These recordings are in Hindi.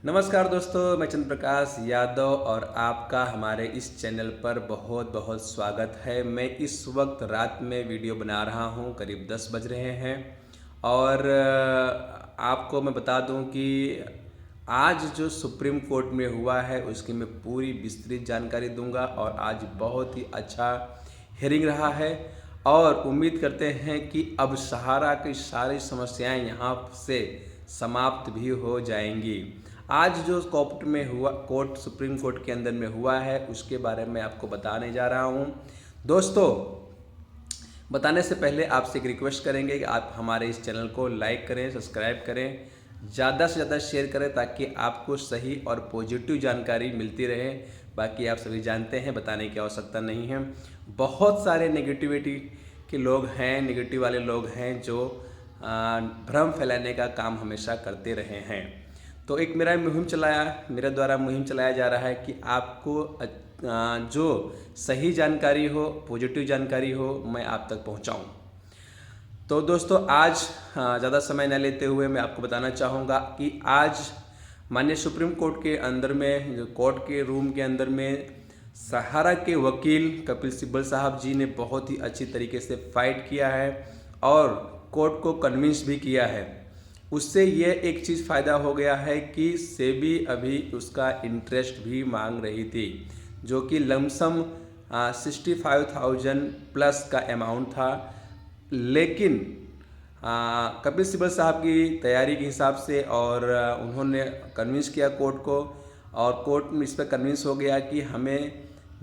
नमस्कार दोस्तों, मैं चंद्र प्रकाश यादव और आपका हमारे इस चैनल पर बहुत बहुत स्वागत है। मैं इस वक्त रात में वीडियो बना रहा हूं, करीब 10 बज रहे हैं और आपको मैं बता दूं कि आज जो सुप्रीम कोर्ट में हुआ है उसकी मैं पूरी विस्तृत जानकारी दूंगा और आज बहुत ही अच्छा हियरिंग रहा है और उम्मीद करते हैं कि अब सहारा की सारी समस्याएं यहां से समाप्त भी हो जाएंगी। आज जो कोर्ट सुप्रीम कोर्ट के अंदर में हुआ है उसके बारे में आपको बताने जा रहा हूं। दोस्तों, बताने से पहले आपसे एक रिक्वेस्ट करेंगे कि आप हमारे इस चैनल को लाइक करें, सब्सक्राइब करें, ज़्यादा से ज़्यादा शेयर करें ताकि आपको सही और पॉजिटिव जानकारी मिलती रहे। बाकी आप सभी जानते हैं, बताने की आवश्यकता नहीं है। बहुत सारे नेगेटिविटी के लोग हैं, नेगेटिव वाले लोग हैं जो भ्रम फैलाने का काम हमेशा करते रहे हैं। तो एक मेरे द्वारा मुहिम चलाया जा रहा है कि आपको जो सही जानकारी हो, पॉजिटिव जानकारी हो, मैं आप तक पहुंचाऊं। तो दोस्तों, आज ज़्यादा समय न लेते हुए मैं आपको बताना चाहूँगा कि आज माननीय सुप्रीम कोर्ट के अंदर में, जो कोर्ट के रूम के अंदर में, सहारा के वकील कपिल सिब्बल साहब जी ने बहुत ही अच्छी तरीके से फाइट किया है और कोर्ट को कन्विंस भी किया है। उससे ये एक चीज़ फ़ायदा हो गया है कि सेबी अभी उसका इंटरेस्ट भी मांग रही थी, जो कि लमसम 65,000 प्लस का अमाउंट था। लेकिन कपिल सिब्बल साहब की तैयारी के हिसाब से और उन्होंने कन्विंस किया कोर्ट को और कोर्ट में इस पर कन्विंस हो गया कि हमें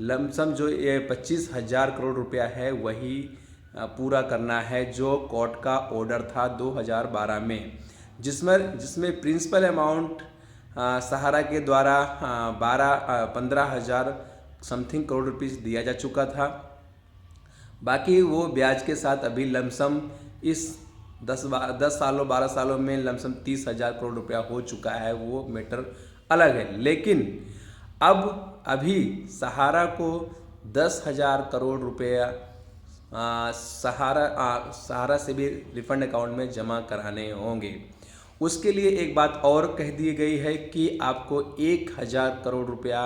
लमसम जो ये 25,000 करोड़ रुपया है वही पूरा करना है, जो कोर्ट का ऑर्डर था 2012 में, जिसमें प्रिंसिपल अमाउंट सहारा के द्वारा 15,000 समथिंग करोड़ रुपीस दिया जा चुका था। बाकी वो ब्याज के साथ अभी लमसम इस 10 सालों 12 सालों में लमसम 30,000 करोड़ रुपया हो चुका है। वो मैटर अलग है, लेकिन अभी सहारा को 10,000 करोड़ रुपया सहारा से भी रिफंड अकाउंट में जमा कराने होंगे। उसके लिए एक बात और कह दी गई है कि आपको 1,000 करोड़ रुपया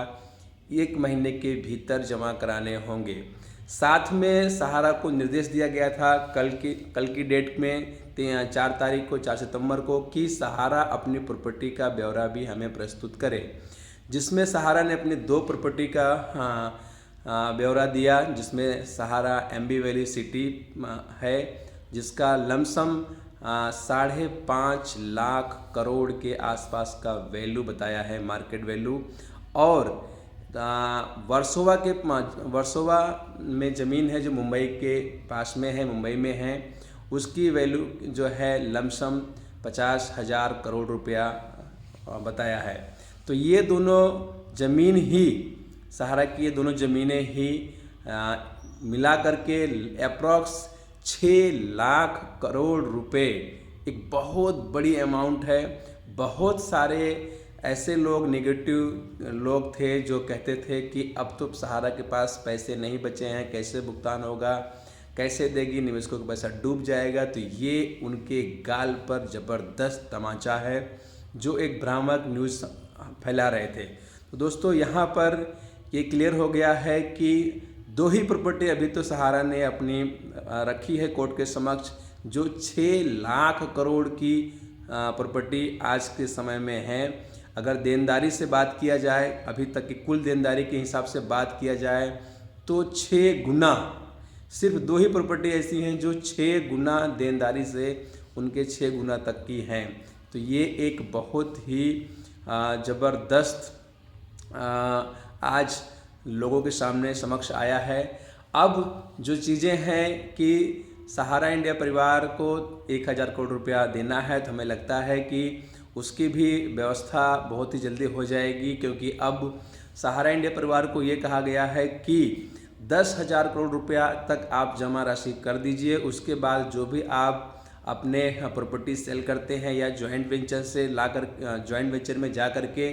1 महीने के भीतर जमा कराने होंगे। साथ में सहारा को निर्देश दिया गया था कल की डेट में 4 सितंबर को कि सहारा अपनी प्रॉपर्टी का ब्यौरा भी हमें प्रस्तुत करे, जिसमें सहारा ने अपनी 2 प्रॉपर्टी का ब्यौरा दिया, जिसमें सहारा एम्बी वैली सिटी है, जिसका लमसम 5.5 लाख करोड़ के आसपास का वैल्यू बताया है, मार्केट वैल्यू। और वर्सोवा में ज़मीन है जो मुंबई के पास में है, मुंबई में है, उसकी वैल्यू जो है लमसम 50,000 करोड़ रुपया बताया है। तो ये दोनों ज़मीन ही, सहारा की ये दोनों ज़मीनें ही मिला करके अप्रॉक्स 6 लाख करोड़ रुपए, एक बहुत बड़ी अमाउंट है। बहुत सारे ऐसे लोग, नेगेटिव लोग थे जो कहते थे कि अब तो सहारा के पास पैसे नहीं बचे हैं, कैसे भुगतान होगा, कैसे देगी, निवेशकों का पैसा डूब जाएगा। तो ये उनके गाल पर ज़बरदस्त तमाचा है, जो एक भ्रामक न्यूज़ फैला रहे थे। तो दोस्तों, यहाँ पर ये क्लियर हो गया है कि 2 ही प्रॉपर्टी अभी तो सहारा ने अपनी रखी है कोर्ट के समक्ष, जो 6 लाख करोड़ की प्रॉपर्टी आज के समय में है। अगर देनदारी से बात किया जाए, अभी तक की कुल देनदारी के हिसाब से बात किया जाए, तो 6 गुना, सिर्फ 2 ही प्रॉपर्टी ऐसी हैं जो 6 गुना देनदारी से उनके 6 गुना तक की हैं। तो ये एक बहुत ही ज़बरदस्त आज लोगों के सामने समक्ष आया है। अब जो चीज़ें हैं कि सहारा इंडिया परिवार को 1,000 करोड़ रुपया देना है, तो हमें लगता है कि उसकी भी व्यवस्था बहुत ही जल्दी हो जाएगी, क्योंकि अब सहारा इंडिया परिवार को ये कहा गया है कि 10,000 करोड़ रुपया तक आप जमा राशि कर दीजिए। उसके बाद जो भी आप अपने प्रॉपर्टी सेल करते हैं या जॉइंट वेंचर से लाकर जॉइंट वेंचर में जा कर के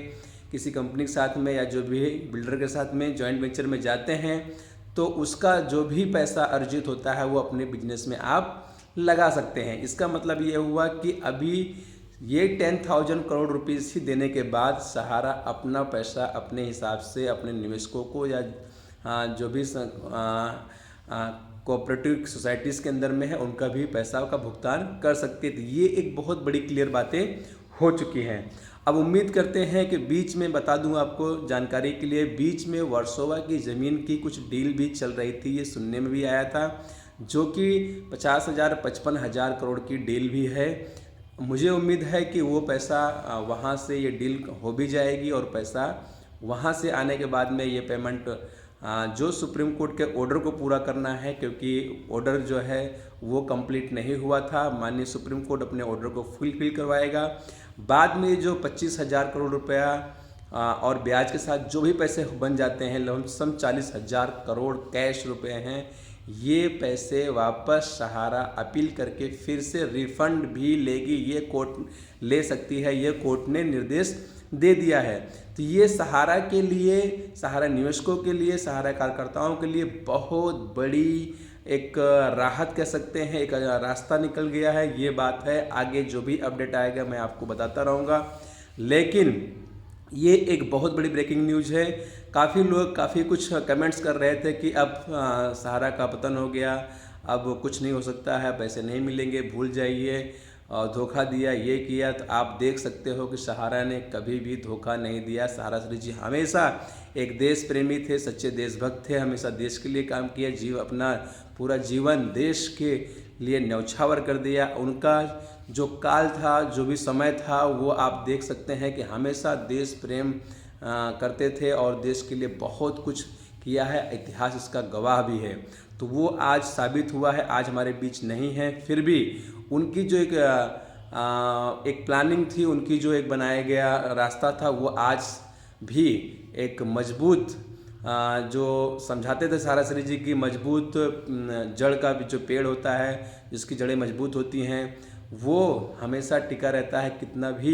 किसी कंपनी के साथ में या जो भी बिल्डर के साथ में जॉइंट वेंचर में जाते हैं, तो उसका जो भी पैसा अर्जित होता है वो अपने बिजनेस में आप लगा सकते हैं। इसका मतलब ये हुआ कि अभी ये 10,000 करोड़ रुपीस ही देने के बाद सहारा अपना पैसा अपने हिसाब से अपने निवेशकों को या जो भी कोऑपरेटिव सोसाइटीज़ के अंदर में है उनका भी पैसा का भुगतान कर सकती है। तो ये एक बहुत बड़ी क्लियर बातें हो चुकी हैं। अब उम्मीद करते हैं कि बीच में बता दूं आपको जानकारी के लिए, बीच में वर्सोवा की ज़मीन की कुछ डील भी चल रही थी, ये सुनने में भी आया था, जो कि 50,000 55,000 करोड़ की डील भी है। मुझे उम्मीद है कि वो पैसा वहाँ से ये डील हो भी जाएगी और पैसा वहाँ से आने के बाद में ये पेमेंट जो सुप्रीम कोर्ट के ऑर्डर को पूरा करना है, क्योंकि ऑर्डर जो है वो कंप्लीट नहीं हुआ था। माननीय सुप्रीम कोर्ट अपने ऑर्डर को फुलफिल करवाएगा। बाद में जो 25,000 करोड़ रुपया और ब्याज के साथ जो भी पैसे बन जाते हैं, लमसम 40,000 करोड़ कैश रुपए हैं, ये पैसे वापस सहारा अपील करके फिर से रिफंड भी लेगी। ये कोर्ट ले सकती है, ये कोर्ट ने निर्देश दे दिया है। तो ये सहारा के लिए, सहारा निवेशकों के लिए, सहारा कार्यकर्ताओं के लिए बहुत बड़ी एक राहत कह सकते हैं, एक रास्ता निकल गया है। ये बात है, आगे जो भी अपडेट आएगा मैं आपको बताता रहूँगा। लेकिन ये एक बहुत बड़ी ब्रेकिंग न्यूज़ है। काफ़ी लोग काफ़ी कुछ कमेंट्स कर रहे थे कि अब सहारा का पतन हो गया, अब कुछ नहीं हो सकता है, पैसे नहीं मिलेंगे, भूल जाइए, धोखा दिया, ये किया। तो आप देख सकते हो कि सहारा ने कभी भी धोखा नहीं दिया। सहारा श्री जी हमेशा एक देश प्रेमी थे, सच्चे देशभक्त थे, हमेशा देश के लिए काम किया, अपना पूरा जीवन देश के लिए न्यौछावर कर दिया। उनका जो काल था, जो भी समय था, वो आप देख सकते हैं कि हमेशा देश प्रेम करते थे और देश के लिए बहुत कुछ किया है, इतिहास इसका गवाह भी है। तो वो आज साबित हुआ है, आज हमारे बीच नहीं है। फिर भी उनकी जो एक प्लानिंग थी, उनकी जो एक बनाया गया रास्ता था, वो आज भी एक मजबूत जो समझाते थे सहारा श्री जी की मजबूत जड़ का भी जो पेड़ होता है, जिसकी जड़ें मजबूत होती हैं, वो हमेशा टिका रहता है। कितना भी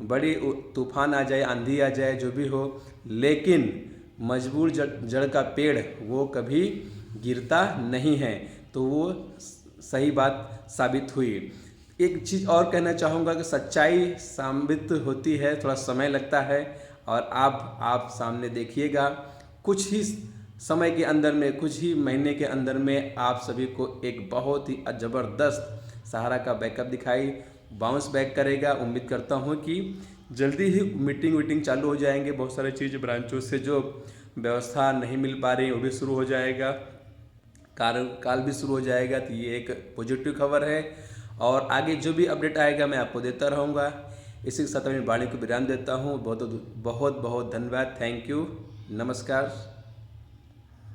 बड़ी तूफान आ जाए, आंधी आ जाए, जो भी हो, लेकिन मजबूत जड़ का पेड़ वो कभी गिरता नहीं है। तो वो सही बात साबित हुई। एक चीज़ और कहना चाहूँगा कि सच्चाई साबित होती है, थोड़ा समय लगता है, और आप सामने देखिएगा, कुछ ही समय के अंदर में, कुछ ही महीने के अंदर में आप सभी को एक बहुत ही ज़बरदस्त सहारा का बैकअप दिखाई बाउंस बैक करेगा। उम्मीद करता हूँ कि जल्दी ही मीटिंग चालू हो जाएंगे। बहुत सारी चीज़ ब्रांचों से जो व्यवस्था नहीं मिल पा रही वो भी शुरू हो जाएगा, काल भी शुरू हो जाएगा। तो ये एक पॉजिटिव खबर है, और आगे जो भी अपडेट आएगा मैं आपको देता रहूँगा। इसी के साथ अपनी वाणी को विराम देता हूँ। बहुत बहुत धन्यवाद। Thank you. नमस्कार।